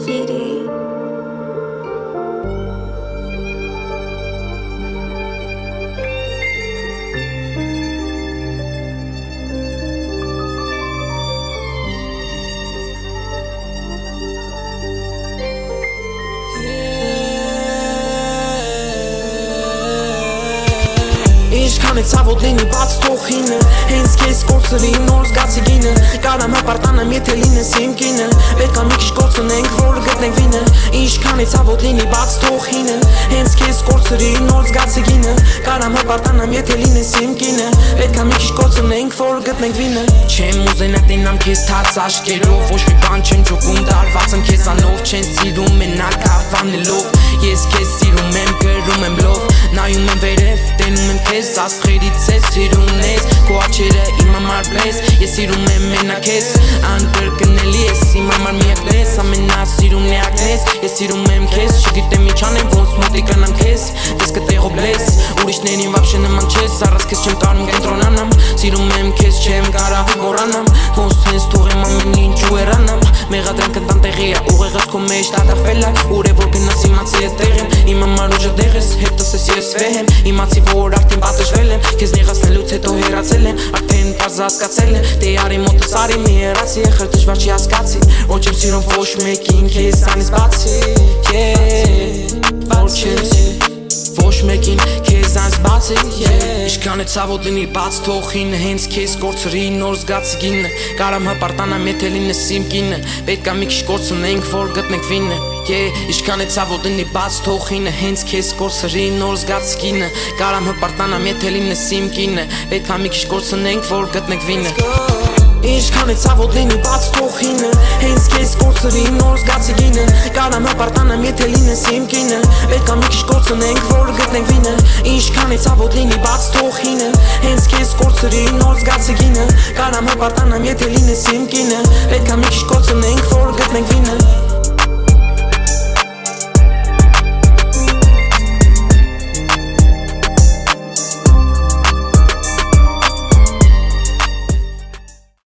Giri. Ինչքան է ցավոտ լինի բաց թողինը Հենց կեզ կործրի նոր զգացի գինը Կարամ հպարտանամ եթե լինես իմ կինը Պետք է մի քիչ կործնենք որ գտնենք վինը Ինչքան է ցավոտ լինի բաց թողինը Հենց կեզ կործրի նոր զգացի գինը Կարամ հպարտանամ եթե լինես իմ կինը Պետք է մի քիչ կործնենք որ գտնենք վինը Չեմ ուզենա տենամ քեզ թաց աշկերով Ոչ մի բան չեմ ջոկում դարված եմ քեզանով Չեն սիրում մենակ հավանելով Ես քեզ սիրում եմ գրում եմ լով Նայում եմ վերև տենում եմ քեզ Աստղերից ես սիրում ես Քո աչերը իմ համար բլես Ես սիրում եմ մենակ ես Անկրկնելի ես իմ համար միակ ես Ամենասիրում միակն ես Ես սիրում եմ քեզ Չգիտեմ ինչ անեմ ոնց մոտիկանամ քեզ Դες կտեղով լես Ուրիշներին վաբշե նման չես Առանց քեզ չեմ կարում կենտրոնանամ Սիրում եմ քեզ չեմ կարա մոռանամ Ոնց հենց թողեմ ամեն ինչ ու հեռանամ Մեղադրանք ընտան տեղի է ուղեղս քո մեջ դատախվել է Ուր է որ գնաս իմացի է տեղեմ Իմ համար ուժը դեղ ես հետս ես ես վեհ եմ Իմացի որ արդեն պատժվել եմ Քեզ նեղացնելուց հետո հեռացել եմ Արդեն պարզ հասկացել եմ Դե արի մոտս արի մի հեռացի Եղր դժվար չի հասկացի Ոչ եմ սիրում ոչ մեկին քեզանից բացի Ոչ չեմ ոչ մեկին քեզանից բացի Ինչքան է ցավոտ լինի բաց թողինը Հենց քեզ կործրի նոր զգացի գինը Կարամ հպարտանամ եթե լինես իմ կինը Պետք է մի քիչ կործնենք որ գտնենք վինը Ինչքան է ցավոտ լինի բաց թողինը Հենց քեզ կործրի նոր զգացի գինը Կարամ հպարտանամ եթե լինես իմ կինը Պետք է մի քիչ կործնենք որ գտնենք վինը Ինչքան է ցավոտ լինի բաց թողինը Հենց քեզ կործրի նոր զգացի գինը Կարամ հպարտանամ եթե լինես իմ կինը Պետք է մի քիչ կործնենք որ գտնենք վինը Ինչքան է ցավոտ լինի բաց թողինը Հենց քեզ կործրի նոր զգացի գինը Կարամ հպարտանամ եթե լինես իմ կինը